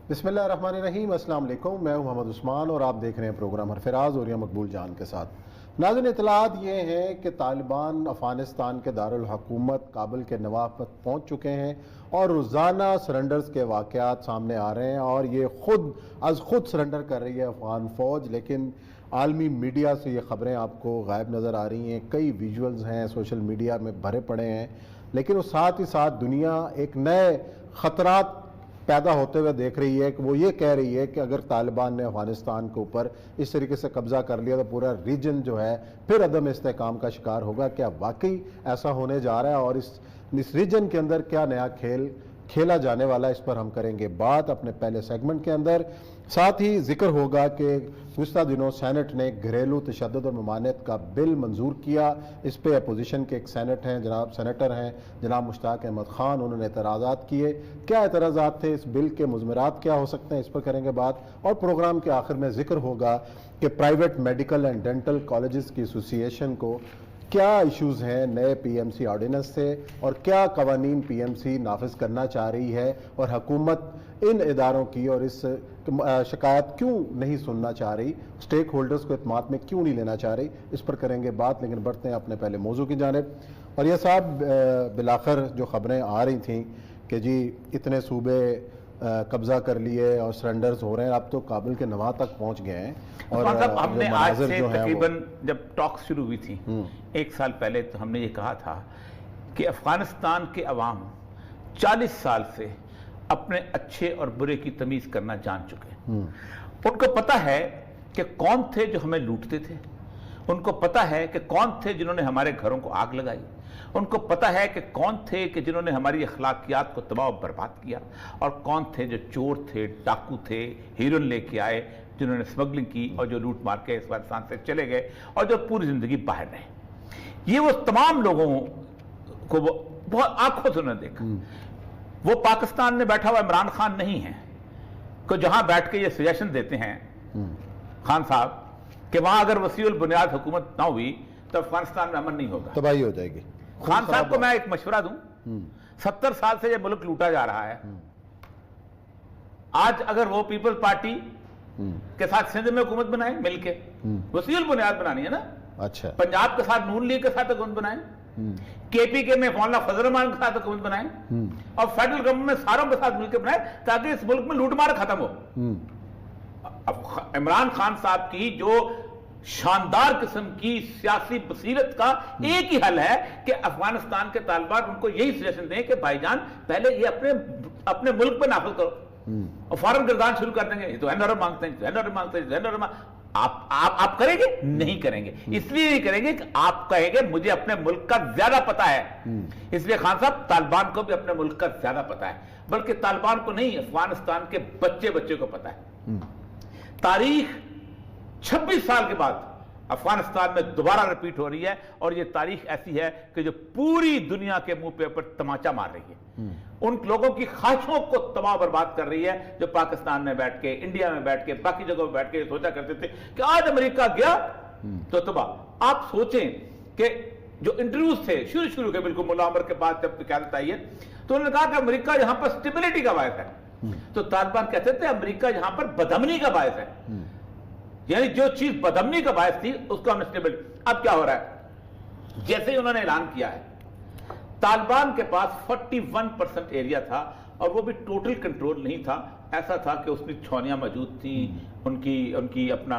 بسم اللہ الرحمن الرحیم۔ السلام علیکم، میں ہوں محمد عثمان اور آپ دیکھ رہے ہیں پروگرام حرفراز اور مقبول جان کے ساتھ۔ ناظرین، اطلاعات یہ ہیں کہ طالبان افغانستان کے دارالحکومت کابل کے نواح پر پہنچ چکے ہیں اور روزانہ سرنڈرز کے واقعات سامنے آ رہے ہیں، اور یہ خود سرنڈر کر رہی ہے افغان فوج، لیکن عالمی میڈیا سے یہ خبریں آپ کو غائب نظر آ رہی ہیں۔ کئی ویژولز ہیں سوشل میڈیا میں بھرے پڑے ہیں، لیکن اس ساتھ ہی ساتھ دنیا ایک نئے خطرات پیدا ہوتے ہوئے دیکھ رہی ہے کہ وہ یہ کہہ رہی ہے کہ اگر طالبان نے افغانستان کے اوپر اس طریقے سے قبضہ کر لیا تو پورا ریجن جو ہے پھر عدم استحکام کا شکار ہوگا۔ کیا واقعی ایسا ہونے جا رہا ہے، اور اس ریجن کے اندر کیا نیا کھیل کھیلا جانے والا ہے، اس پر ہم کریں گے بات اپنے پہلے سیگمنٹ کے اندر۔ ساتھ ہی ذکر ہوگا کہ گزشتہ دنوں سینٹ نے گھریلو تشدد اور ممانعت کا بل منظور کیا۔ اس پہ اپوزیشن کے ایک سینیٹر ہیں جناب مشتاق احمد خان، انہوں نے اعتراضات کیے۔ کیا اعتراضات تھے، اس بل کے مضمرات کیا ہو سکتے ہیں، اس پر کریں گے بات، اور پروگرام کے آخر میں ذکر ہوگا کہ private medical and dental colleges کی ایسوسی ایشن کو کیا ایشوز ہیں نئے پی ایم سی آرڈیننس سے، اور کیا قوانین پی ایم سی نافذ کرنا چاہ رہی ہے، اور حکومت ان اداروں کی اور اس شکایت کیوں نہیں سننا چاہ رہی، سٹیک ہولڈرز کو اعتماد میں کیوں نہیں لینا چاہ رہی، اس پر کریں گے بات۔ لیکن بڑھتے ہیں اپنے پہلے موضوع کی جانب۔ اور یہ صاحب بالآخر جو خبریں آ رہی تھیں کہ جی اتنے صوبے قبضہ کر لیے اور سرنڈرز ہو رہے ہیں، اب تو کابل کے نواح تک پہنچ گئے ہیں، اور ہم نے آج سے تقریباً جب ٹاکس شروع ہوئی تھی ایک سال پہلے، تو ہم نے یہ کہا تھا کہ افغانستان کے عوام 40 سال سے اپنے اچھے اور برے کی تمیز کرنا جان چکے ہیں۔ ان کو پتہ ہے کہ کون تھے جو ہمیں لوٹتے تھے، ان کو پتہ ہے کہ کون تھے جنہوں نے ہمارے گھروں کو آگ لگائی، ان کو پتہ ہے کہ کون تھے کہ جنہوں نے ہماری اخلاقیات کو تباہ و برباد کیا، اور کون تھے جو چور تھے، ڈاکو تھے، ہیروئن لے کے آئے، جنہوں نے سمگلنگ کی اور جو لوٹ مار کے افغانستان سے چلے گئے اور جو پوری زندگی باہر رہے۔ یہ وہ تمام لوگوں کو بہت آنکھوں سے انہوں نے دیکھا۔ وہ پاکستان میں بیٹھا ہوا عمران خان نہیں ہے کہ جہاں بیٹھ کے یہ سجیشن دیتے ہیں خان صاحب کہ وہاں اگر وسیع البنیاد حکومت نہ ہوئی تو افغانستان میں امن نہیں ہوگا، تباہی ہو جائے گی۔ خان صاحب کو میں ایک مشورہ دوں، 70 سال سے یہ ملک لوٹا جا رہا ہے، آج اگر وہ پیپل پارٹی کے ساتھ سندھ میں حکومت بنائیں مل کے، وسیع البنیاد بنانی ہے نا، اچھا پنجاب کے ساتھ نون لیگ کے ساتھ حکومت بنائیں، کے پی کے میں مولانا فضل الرحمان کے ساتھ حکومت بنائیں، اور فیڈرل گورنمنٹ میں ساروں کے ساتھ مل کے بنائیں، تاکہ اس ملک میں لوٹ مار ختم ہو۔ عمران خان صاحب کی جو شاندار قسم کی سیاسی بصیرت کا ایک ہی حل ہے کہ افغانستان کے طالبان ان کو یہی سجیشن دیں کہ بھائی جان پہلے یہ اپنے ملک پہ نافذ کرو، اور فوراً گردان شروع کر دیں گے، یہ تو NRM مانگتے ہیں، NRM مانگتے ہیں، NRM آپ کریں گے؟ نہیں کریں گے۔ اس لیے نہیں کریں گے کہ آپ کہیں گے مجھے اپنے ملک کا زیادہ پتا ہے۔ اس لیے خان صاحب طالبان کو بھی اپنے ملک کا زیادہ پتا ہے، بلکہ طالبان کو نہیں، افغانستان کے بچے کو پتا ہے۔ تاریخ 26 سال کے بعد افغانستان میں دوبارہ رپیٹ ہو رہی ہے، اور یہ تاریخ ایسی ہے کہ جو پوری دنیا کے منہ پہ تماچا مار رہی ہے، ان لوگوں کی خواہشوں کو تباہ برباد کر رہی ہے جو پاکستان میں بیٹھ کے، انڈیا میں بیٹھ کے، باقی جگہوں میں بیٹھ کے سوچا کرتے تھے کہ آج امریکہ گیا تو تباہ۔ آپ سوچیں کہ جو انٹرویوز تھے شروع کے بالکل ملا عمر کے بعد جب قیادت آئی ہے، تو انہوں نے کہا کہ امریکہ یہاں پر سٹیبلٹی کا باعث ہے، تو طالبان کہتے تھے امریکہ یہاں پر بدامنی کا باعث ہے، یعنی جو چیز بدامنی کا باعث تھی اس کو ہم اسٹیبل۔ اب کیا ہو رہا ہے، جیسے ہی انہوں نے اعلان کیا ہے، طالبان کے پاس 41% ایریا تھا، اور وہ بھی ٹوٹل کنٹرول نہیں تھا، ایسا تھا کہ اس میں چھونیاں موجود تھیں، ان کی اپنا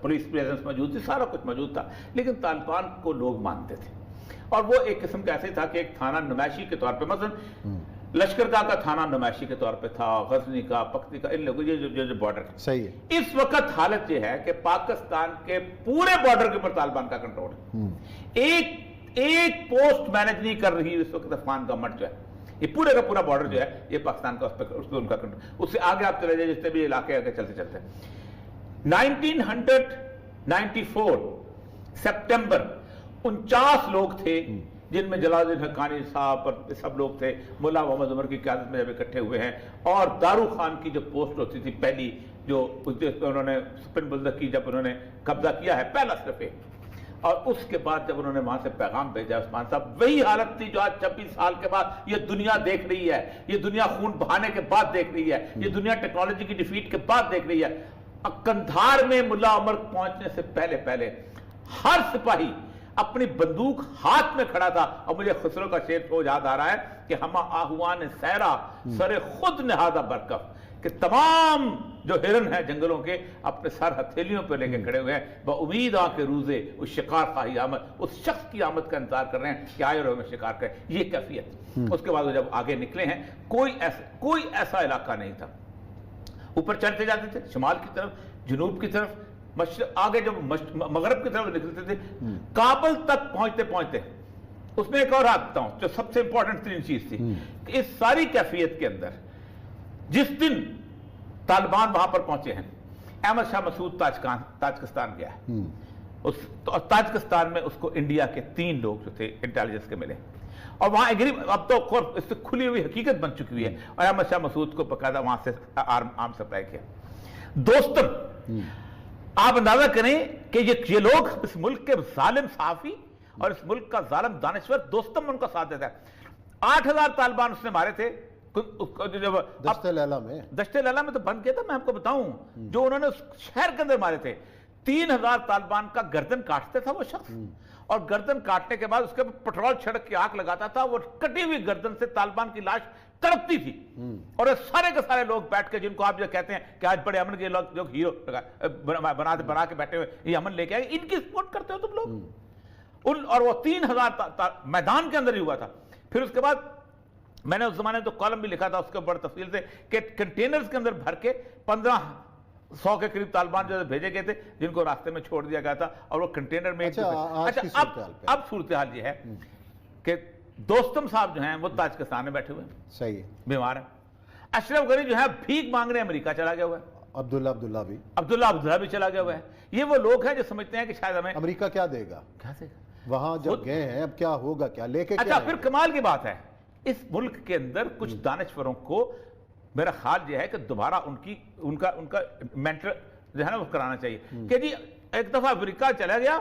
پولیس پریزنس موجود تھی، سارا کچھ موجود تھا، لیکن طالبان کو لوگ مانتے تھے، اور وہ ایک قسم کا ایسے تھا کہ ایک تھانہ نمائشی کے طور پہ، مثلا لشکرگاہ کا تھانہ نمائشی کے طور پہ تھا، غزنی کا، پکتی کا، ان لوگوں جو بارڈر صحیح ہے۔ اس وقت حالت یہ ہے کہ پاکستان کے پورے بارڈر کے اوپر طالبان کا کنٹرول ہے، ایک پوسٹ مینج نہیں کر رہی اس وقت افغان گورنمنٹ جو ہے، یہ پورے کا پورا بارڈر جو ہے یہ پاکستان کا، اس پہ ان کا کنٹرول، اس سے آگے آپ چلے جائیں جتنے بھی علاقے آگے چلتے 1994 سپٹمبر 49 لوگ تھے جن میں جلال الدین حقانی صاحب اور سب لوگ تھے، ملا محمد عمر کی قیادت میں جب اکٹھے ہوئے ہیں، اور دارو خان کی جو پوسٹ ہوتی تھی پہلی، جو انہوں نے سپن بلدک کی جب انہوں نے قبضہ کیا ہے، پہلا صرف ایک، اور اس کے بعد جب انہوں نے وہاں سے پیغام بھیجا عثمان صاحب، وہی حالت تھی جو آج 26 سال کے بعد یہ دنیا دیکھ رہی ہے، یہ دنیا خون بہانے کے بعد دیکھ رہی ہے، یہ دنیا ٹیکنالوجی کی ڈیفیٹ کے بعد دیکھ رہی ہے۔ قندھار میں ملا عمر پہنچنے سے پہلے ہر سپاہی اپنی بندوق ہاتھ میں کھڑا تھا، اور مجھے خسرو کا شعر تو یاد آ رہا ہے کہ ہما آہوان سیرا سر خود نہادہ برکف، کہ تمام جو ہرن ہیں جنگلوں کے اپنے سر ہتھیلیوں پہ لے کے کھڑے ہوئے ہیں، بامید آ کے روزے اس شکار خواہی آمد، اس شخص کی آمد کا انتظار کر رہے ہیں کہ آئے اور ہمیں شکار کریں، یہ کیفیت۔ اس کے بعد وہ جب آگے نکلے ہیں، کوئی ایسا علاقہ نہیں تھا، اوپر چلتے جاتے تھے شمال کی طرف، جنوب کی طرف، مشرق، آگے جب مغرب کی طرف نکلتے تھے، کابل تک پہنچتے اس میں ایک اور آتا ہوں جو سب سے امپورٹنٹ ترین چیز تھی کہ اس ساری کیفیت کے اندر جس دن طالبان وہاں پر پہنچے ہیں، احمد شاہ مسعود تاجکستان گیا ہے، اور تاجکستان میں اس کو انڈیا کے 3 لوگ جو تھے انٹیلیجنس کے ملے، اور وہاں اب تو اس سے کھلی ہوئی حقیقت بن چکی ہوئی ہے، اور احمد شاہ مسعود کو باقاعدہ وہاں سے آرم سپلائی کیا۔ دوستم، آپ اندازہ کریں کہ یہ لوگ اس ملک کے ظالم صحافی اور اس ملک کا ظالم دانشور دوستم ان کا ساتھ دیتا ہے۔ 8000 طالبان اس نے مارے تھے دشت لیلہ میں۔ دشت لیلہ میں تو بند کیا تھا، میں آپ کو بتاؤں جو انہوں نے اس شہر کے اندر مارے تھے۔ 3000 طالبان کا گردن کاٹتے تھا وہ شخص، اور گردن کاٹنے کے بعد اس کے پٹرول چھڑک کے آگ لگاتا تھا، وہ کٹی ہوئی گردن سے طالبان کی لاش تڑپتی تھی، اور سارے کے سارے لوگ بیٹھ کے، جن کو آپ جو کہتے ہیں کہ آج بڑے امن کے لوگ ہیرو بنا کے بیٹھے ہوئے یہ امن لے کے آئے، ان کی سپورٹ کرتے ہو تم لوگ، اور وہ 3000 میدان کے اندر ہی ہوا تھا۔ پھر اس کے بعد میں نے اس زمانے تو کالم بھی لکھا تھا اس کے بڑے تفصیل سے کہ کنٹینرز کے اندر بھر کے 1500 کے قریب طالبان جو بھیجے گئے تھے، جن کو راستے میں چھوڑ دیا گیا تھا، اور وہ کنٹینر میں اب صورتحال یہ ہے کہ دوستم صاحب جو ہیں وہ تاجکستان میں بیٹھے ہوئے ہیں، صحیح بیمار ہیں۔ اشرف غنی جو ہے بھیک مانگنے امریکہ چلا گیا ہوا ہے، عبداللہ بھی چلا گیا ہوا ہے۔ یہ وہ لوگ ہیں جو سمجھتے ہیں کہ شاید ہمیں امریکہ کیا دے گا، وہاں جب گئے ہیں اب کیا ہوگا، کیا لے کے۔ اچھا، پھر کمال کی بات ہے، اس ملک کے اندر کچھ دانشوروں کو میرا خیال یہ ہے کہ دوبارہ ان کا مینٹر جو ہے نا وہ کرانا چاہیے کہ جی ایک دفعہ امریکہ چلا گیا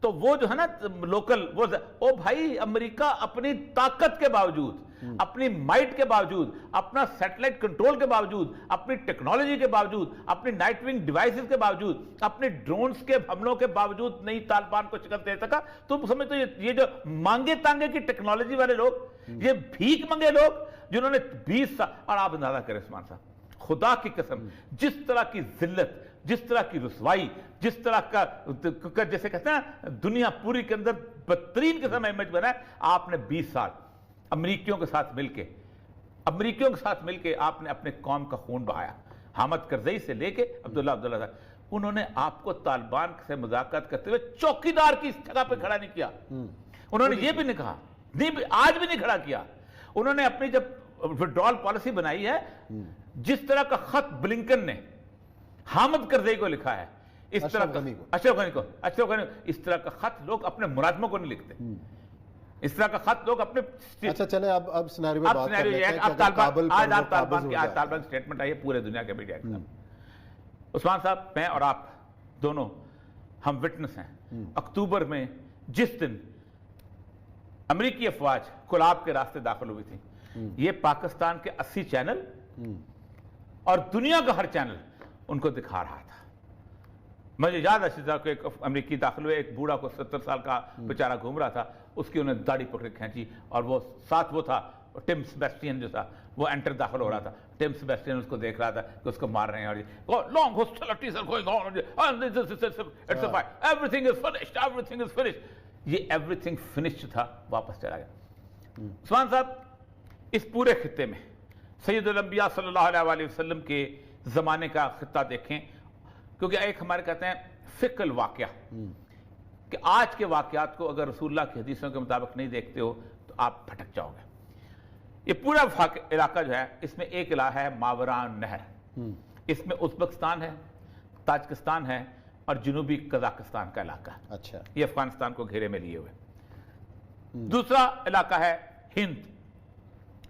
تو وہ جو ہے نا لوکل وہ بھائی امریکہ اپنی طاقت کے باوجود، اپنی مائٹ کے باوجود، اپنا سیٹلائٹ کنٹرول کے باوجود، اپنی ٹیکنالوجی کے باوجود، اپنی نائٹ ونگ ڈیوائسز کے باوجود، اپنے ڈرونز کے حملوں کے باوجود نہیں طالبان کو شکست دے سکا۔ تم سمجھتے ہو یہ جو مانگے تانگے کی ٹیکنالوجی والے لوگ، یہ بھیک منگے لوگ جنہوں نے 20 سال، اور آپ اندازہ کریں عثمان صاحب، خدا کی قسم جس طرح کی ذلت، جس طرح کی رسوائی، جس طرح کا جیسے کہتے ہیں دنیا پوری کے اندر بدترین قسم کا امیج بنا ہے، آپ نے 20 سال امریکیوں کے ساتھ مل کے آپ نے اپنے قوم کا خون بہایا، حامد کرزئی سے لے کے عبداللہ صاحب، انہوں نے آپ کو طالبان سے مذاکرات کرتے ہوئے چوکیدار کی اس جگہ پہ کھڑا نہیں کیا، انہوں نے یہ بھی نہیں کہا، آج بھی نہیں کھڑا کیا۔ انہوں نے اپنی جب وڈرال پالیسی بنائی ہے، جس طرح کا خط بلنکن نے حامد کرزئی کو لکھا ہے، اس طرح اشرف غنی کو اس طرح کا خط لوگ اپنے مرادموں کو نہیں لکھتے، اس طرح کا خط لوگ اپنے۔ اچھا چلیں اب سینیریو میں بات کر لیتے ہیں کہ آج طالبان سٹیٹمنٹ آئی ہے پورے دنیا کے میڈیا کے سامنے۔ عثمان صاحب، میں اور آپ دونوں ہم وٹنس ہیں، اکتوبر میں جس دن امریکی افواج کولاب کے راستے داخل ہوئی تھی، یہ پاکستان کے 80 چینل اور دنیا کا ہر چینل ان کو دکھا رہا تھا۔ مجھے یاد ہے کہ ایک امریکی داخل ہوئے، ایک بوڑھا کو 70 سال کا بیچارہ گھوم رہا تھا، اس کی انہیں داڑھی پکڑ کھینچی، اور وہ ساتھ وہ تھا ٹم سیبیسٹین جو تھا، وہ انٹر داخل ہو رہا تھا، ٹم سیبیسٹین اس کو دیکھ رہا تھا کہ اس کو مار رہے ہیں، اور long hostilities are going on and it's a fight, everything is finished, everything is finished. یہ ایوری تھنگ فنشڈ تھا، واپس چلا گیا۔ عثمان صاحب، اس پورے خطے میں سید الانبیاء صلی اللہ علیہ وسلم کے زمانے کا خطہ دیکھیں، کیونکہ ایک ہمارے کہتے ہیں فقہ الواقعہ، کہ آج کے واقعات کو اگر رسول اللہ کی حدیثوں کے مطابق نہیں دیکھتے ہو تو آپ بھٹک جاؤ گے۔ یہ پورا علاقہ جو ہے، اس میں ایک علاقہ ہے ماوران نہر، اس میں ازبکستان ہے، تاجکستان ہے، اور جنوبی قزاقستان کا علاقہ ہے۔ اچھا، یہ افغانستان کو گھیرے میں لیے ہوئے۔ دوسرا علاقہ ہے ہند،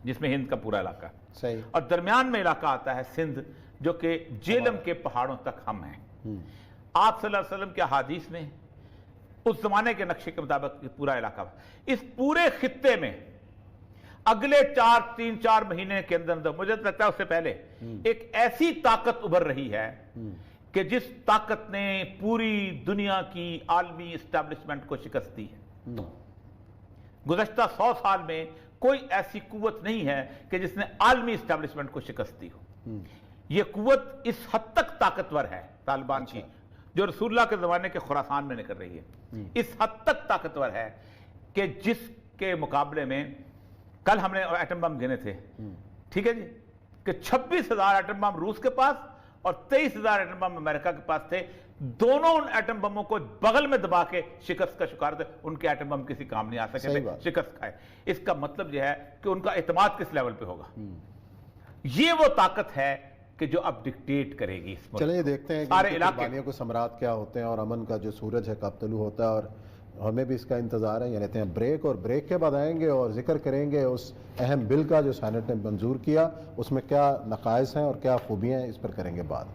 جس میں ہند کا پورا علاقہ ہے، صحیح، اور درمیان میں علاقہ آتا ہے سندھ، جو کہ جیلم کے پہاڑوں تک ہم ہیں۔ آپ صلی اللہ علیہ وسلم کے احادیث میں اس زمانے کے نقشے کے مطابق یہ پورا علاقہ، اس پورے خطے میں اگلے 3-4 مہینے کے اندر مجھے لگتا ہے اس سے پہلے ایک ایسی طاقت ابھر رہی ہے کہ جس طاقت نے پوری دنیا کی عالمی اسٹیبلشمنٹ کو شکست دی ہے۔ گزشتہ 100 سال میں کوئی ایسی قوت نہیں ہے کہ جس نے عالمی اسٹیبلشمنٹ کو شکست دی ہو۔ یہ قوت اس حد تک طاقتور ہے طالبان کی، جو رسول اللہ کے زمانے کے خراسان میں نکل رہی ہے، اس حد تک طاقتور ہے کہ جس کے مقابلے میں کل ہم نے ایٹم بم گنے تھے، ٹھیک ہے جی، کہ 26,000 ایٹم بم روس کے پاس اور 23,000 ایٹم بم امریکہ کے پاس تھے، دونوں ان ایٹم بموں کو بغل میں دبا کے شکست کا شکار تھے، ان کے ایٹم بم کسی کام نہیں آ سکے تھے، شکست کھائے۔ اس کا مطلب یہ ہے کہ ان کا اعتماد کس لیول پہ ہوگا۔ یہ وہ طاقت ہے کہ جو اب ڈکٹیٹ کرے گی اس ملک۔ چلیں یہ دیکھتے ہیں سارے کہ قربانیوں کو ثمرات کیا ہوتے ہیں اور امن کا جو سورج ہے کب طلوع ہوتا ہے، اور ہمیں بھی اس کا انتظار ہے۔ یہ لیتے ہیں بریک، اور بریک کے بعد آئیں گے اور ذکر کریں گے اس اہم بل کا جو سینٹ نے منظور کیا، اس میں کیا نقائص ہیں اور کیا خوبیاں ہیں، اس پر کریں گے بات۔